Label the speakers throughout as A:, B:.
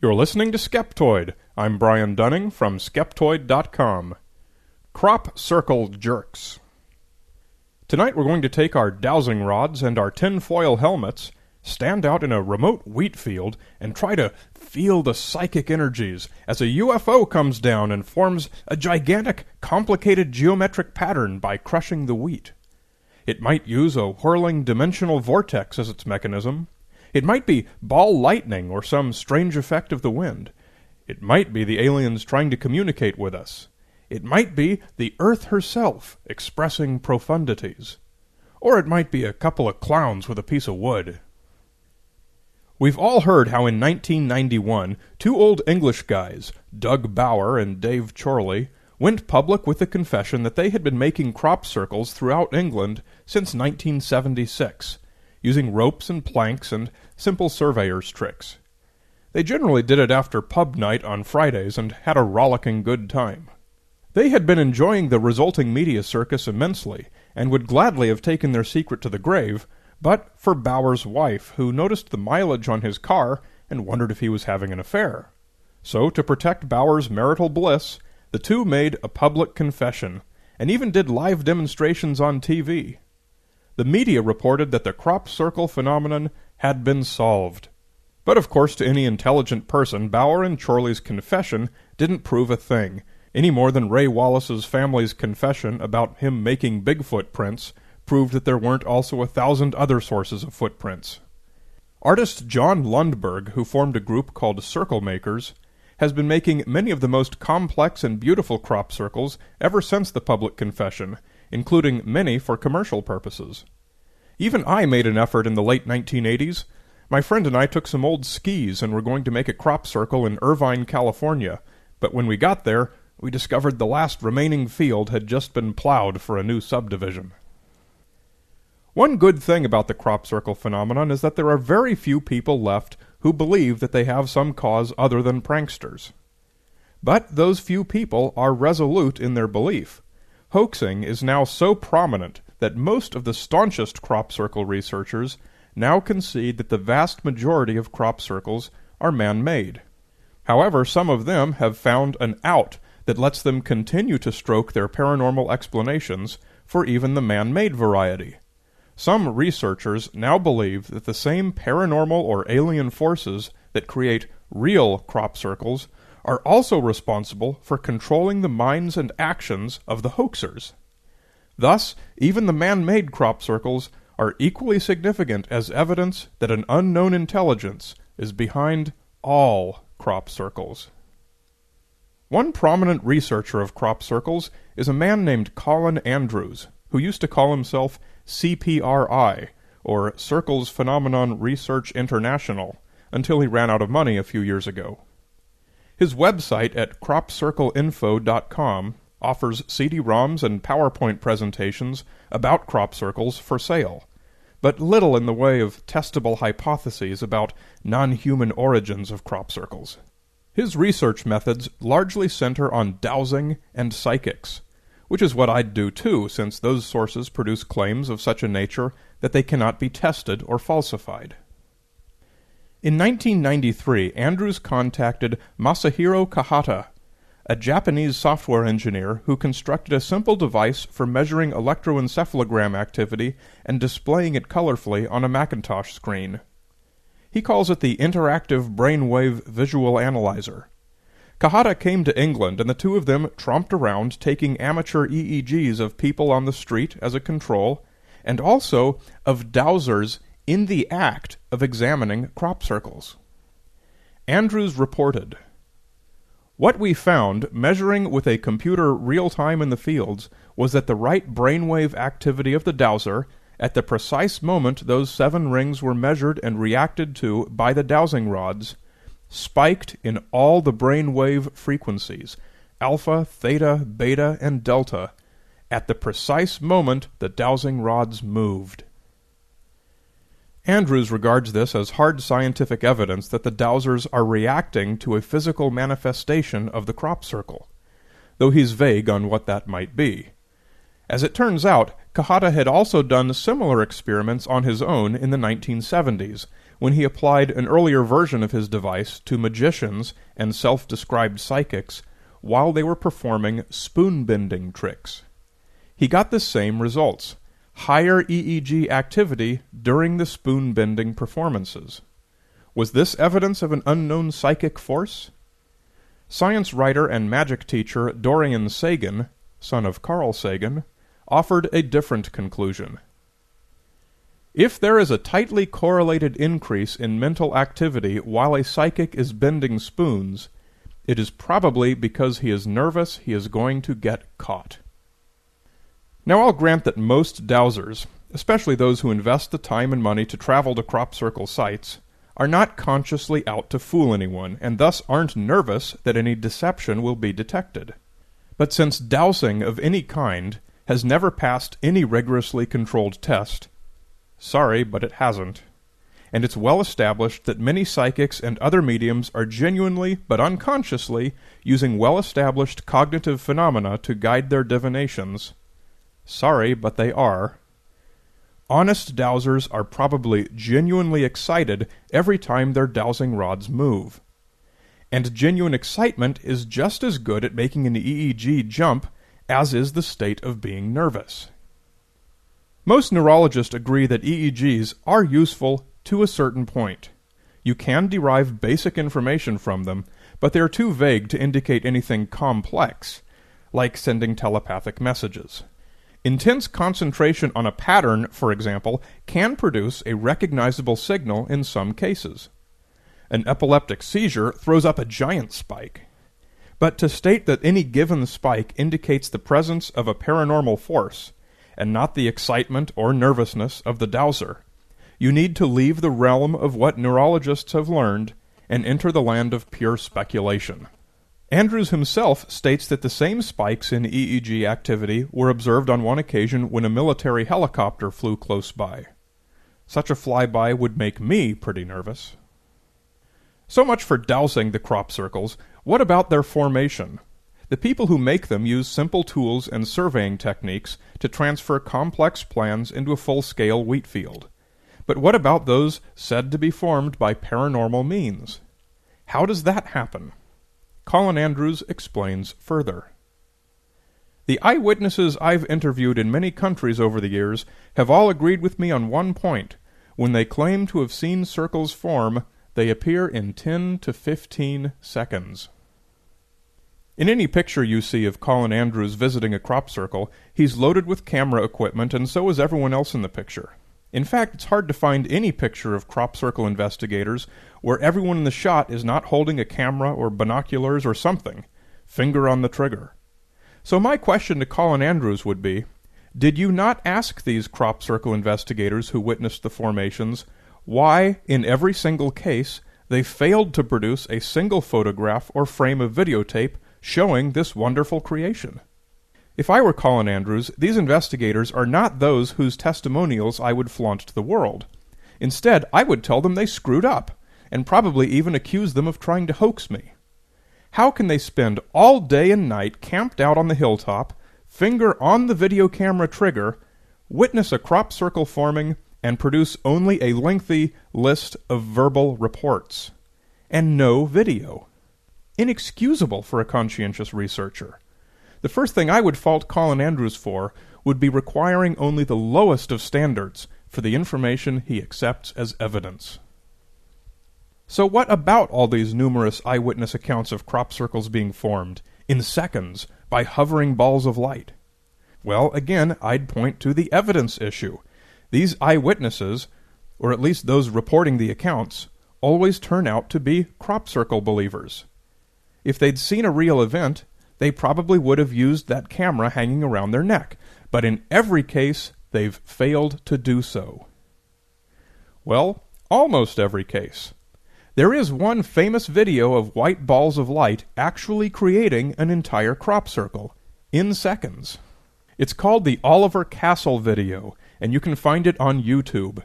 A: You're listening to Skeptoid. I'm Brian Dunning from Skeptoid.com. Crop circle jerks. Tonight we're going to take our dowsing rods and our tinfoil helmets, stand out in a remote wheat field, and try to feel the psychic energies as a UFO comes down and forms a gigantic, complicated geometric pattern by crushing the wheat. It might use a whirling dimensional vortex as its mechanism. It might be ball lightning or some strange effect of the wind. It might be the aliens trying to communicate with us. It might be the Earth herself expressing profundities. Or it might be a couple of clowns with a piece of wood. We've all heard how in 1991, two old English guys, Doug Bower and Dave Chorley, went public with the confession that they had been making crop circles throughout England since 1976, using ropes and planks and simple surveyor's tricks. They generally did it after pub night on Fridays and had a rollicking good time. They had been enjoying the resulting media circus immensely, and would gladly have taken their secret to the grave, but for Bower's wife, who noticed the mileage on his car and wondered if he was having an affair. So, to protect Bower's marital bliss, the two made a public confession, and even did live demonstrations on TV. The media reported that the crop circle phenomenon had been solved. But of course to any intelligent person, Bower and Chorley's confession didn't prove a thing, any more than Ray Wallace's family's confession about him making Bigfoot prints proved that there weren't also 1,000 other sources of footprints. Artist John Lundberg, who formed a group called Circle Makers, has been making many of the most complex and beautiful crop circles ever since the public confession, including many for commercial purposes. Even I made an effort in the late 1980s. My friend and I took some old skis and were going to make a crop circle in Irvine, California, but when we got there, we discovered the last remaining field had just been plowed for a new subdivision. One good thing about the crop circle phenomenon is that there are very few people left who believe that they have some cause other than pranksters. But those few people are resolute in their belief. Hoaxing is now so prominent that most of the staunchest crop circle researchers now concede that the vast majority of crop circles are man-made. However, some of them have found an out that lets them continue to stroke their paranormal explanations for even the man-made variety. Some researchers now believe that the same paranormal or alien forces that create real crop circles are also responsible for controlling the minds and actions of the hoaxers. Thus, even the man-made crop circles are equally significant as evidence that an unknown intelligence is behind all crop circles. One prominent researcher of crop circles is a man named Colin Andrews, who used to call himself CPRI, or Circles Phenomenon Research International, until he ran out of money a few years ago. His website at cropcircleinfo.com offers CD-ROMs and PowerPoint presentations about crop circles for sale, but little in the way of testable hypotheses about non-human origins of crop circles. His research methods largely center on dowsing and psychics, which is what I'd do too, since those sources produce claims of such a nature that they cannot be tested or falsified. In 1993, Andrews contacted Masahiro Kajada, a Japanese software engineer who constructed a simple device for measuring electroencephalogram activity and displaying it colorfully on a Macintosh screen. He calls it the Interactive Brainwave Visual Analyzer. Kajada came to England, and the two of them tromped around taking amateur EEGs of people on the street as a control, and also of dowsers in the act of examining crop circles. Andrews reported, "What we found, measuring with a computer real-time in the fields, was that the right brainwave activity of the dowser, at the precise moment those 7 rings were measured and reacted to by the dowsing rods, spiked in all the brainwave frequencies, alpha, theta, beta, and delta, at the precise moment the dowsing rods moved." Andrews regards this as hard scientific evidence that the dowsers are reacting to a physical manifestation of the crop circle, though he's vague on what that might be. As it turns out, Kajada had also done similar experiments on his own in the 1970s, when he applied an earlier version of his device to magicians and self-described psychics while they were performing spoon-bending tricks. He got the same results: higher EEG activity during the spoon-bending performances. Was this evidence of an unknown psychic force? Science writer and magic teacher Dorian Sagan, son of Carl Sagan, offered a different conclusion. If there is a tightly correlated increase in mental activity while a psychic is bending spoons, it is probably because he is nervous he is going to get caught. Now I'll grant that most dowsers, especially those who invest the time and money to travel to crop circle sites, are not consciously out to fool anyone, and thus aren't nervous that any deception will be detected. But since dowsing of any kind has never passed any rigorously controlled test, sorry, but it hasn't, and it's well established that many psychics and other mediums are genuinely, but unconsciously, using well-established cognitive phenomena to guide their divinations, sorry, but they are. Honest dowsers are probably genuinely excited every time their dowsing rods move. And genuine excitement is just as good at making an EEG jump as is the state of being nervous. Most neurologists agree that EEGs are useful to a certain point. You can derive basic information from them, but they are too vague to indicate anything complex, like sending telepathic messages. Intense concentration on a pattern, for example, can produce a recognizable signal in some cases. An epileptic seizure throws up a giant spike. But to state that any given spike indicates the presence of a paranormal force, and not the excitement or nervousness of the dowser, you need to leave the realm of what neurologists have learned and enter the land of pure speculation. Andrews himself states that the same spikes in EEG activity were observed on one occasion when a military helicopter flew close by. Such a flyby would make me pretty nervous. So much for dowsing the crop circles. What about their formation? The people who make them use simple tools and surveying techniques to transfer complex plans into a full-scale wheat field. But what about those said to be formed by paranormal means? How does that happen? Colin Andrews explains further. The eyewitnesses I've interviewed in many countries over the years have all agreed with me on one point. When they claim to have seen circles form, they appear in 10 to 15 seconds. In any picture you see of Colin Andrews visiting a crop circle, he's loaded with camera equipment, and so is everyone else in the picture. In fact, it's hard to find any picture of crop circle investigators where everyone in the shot is not holding a camera or binoculars or something, finger on the trigger. So my question to Colin Andrews would be, did you not ask these crop circle investigators who witnessed the formations why, in every single case, they failed to produce a single photograph or frame of videotape showing this wonderful creation? If I were Colin Andrews, these investigators are not those whose testimonials I would flaunt to the world. Instead, I would tell them they screwed up, and probably even accuse them of trying to hoax me. How can they spend all day and night camped out on the hilltop, finger on the video camera trigger, witness a crop circle forming, and produce only a lengthy list of verbal reports, and no video? Inexcusable for a conscientious researcher. The first thing I would fault Colin Andrews for would be requiring only the lowest of standards for the information he accepts as evidence. So what about all these numerous eyewitness accounts of crop circles being formed, in seconds, by hovering balls of light? Well, again, I'd point to the evidence issue. These eyewitnesses, or at least those reporting the accounts, always turn out to be crop circle believers. If they'd seen a real event, they probably would have used that camera hanging around their neck, but in every case, they've failed to do so. Well, almost every case. There is one famous video of white balls of light actually creating an entire crop circle, in seconds. It's called the Oliver Castle video, and you can find it on YouTube.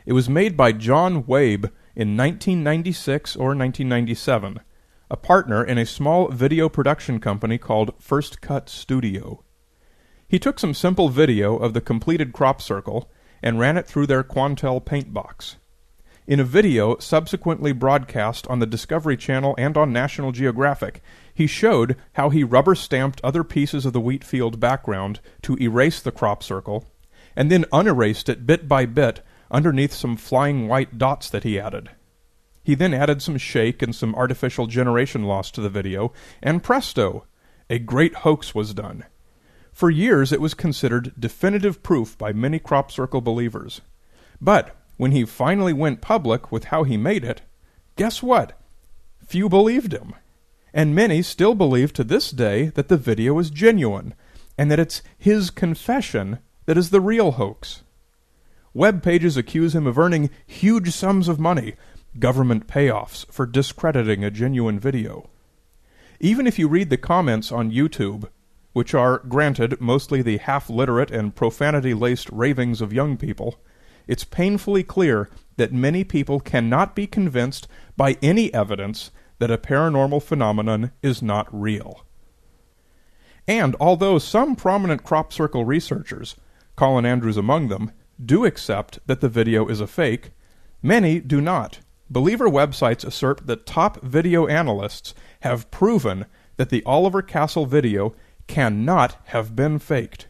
A: It was made by John Wabe in 1996 or 1997. A partner in a small video production company called First Cut Studio. He took some simple video of the completed crop circle and ran it through their Quantel paint box. In a video subsequently broadcast on the Discovery Channel and on National Geographic, he showed how he rubber-stamped other pieces of the wheat field background to erase the crop circle, and then unerased it bit by bit underneath some flying white dots that he added. He then added some shake and some artificial generation loss to the video, and presto! A great hoax was done. For years it was considered definitive proof by many crop circle believers. But when he finally went public with how he made it, guess what? Few believed him. And many still believe to this day that the video is genuine, and that it's his confession that is the real hoax. Web pages accuse him of earning huge sums of money, government payoffs, for discrediting a genuine video. Even if you read the comments on YouTube, which are, granted, mostly the half-literate and profanity-laced ravings of young people, it's painfully clear that many people cannot be convinced by any evidence that a paranormal phenomenon is not real. And although some prominent crop circle researchers, Colin Andrews among them, do accept that the video is a fake, many do not. Believer websites assert that top video analysts have proven that the Oliver Castle video cannot have been faked.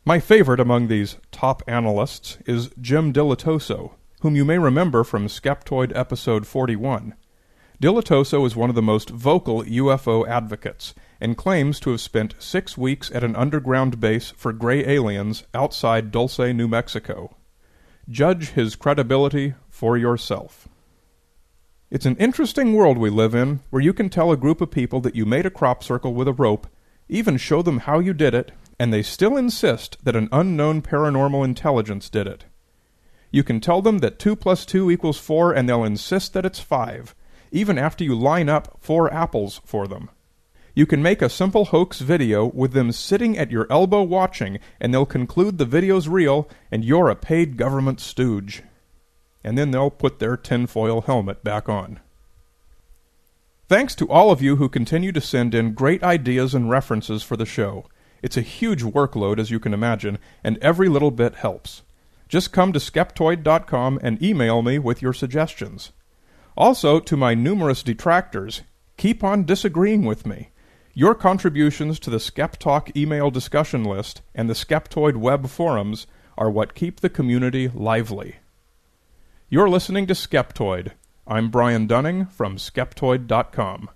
A: My favorite among these top analysts is Jim Dillato, whom you may remember from Skeptoid episode 41. Dillato is one of the most vocal UFO advocates, and claims to have spent 6 weeks at an underground base for gray aliens outside Dulce, New Mexico. Judge his credibility for yourself. It's an interesting world we live in, where you can tell a group of people that you made a crop circle with a rope, even show them how you did it, and they still insist that an unknown paranormal intelligence did it. You can tell them that 2 + 2 = 4, and they'll insist that it's 5, even after you line up 4 apples for them. You can make a simple hoax video with them sitting at your elbow watching, and they'll conclude the video's real, and you're a paid government stooge. And then they'll put their tinfoil helmet back on. Thanks to all of you who continue to send in great ideas and references for the show. It's a huge workload, as you can imagine, and every little bit helps. Just come to Skeptoid.com and email me with your suggestions. Also, to my numerous detractors, keep on disagreeing with me. Your contributions to the SkepTalk email discussion list and the Skeptoid web forums are what keep the community lively. You're listening to Skeptoid. I'm Brian Dunning from Skeptoid.com.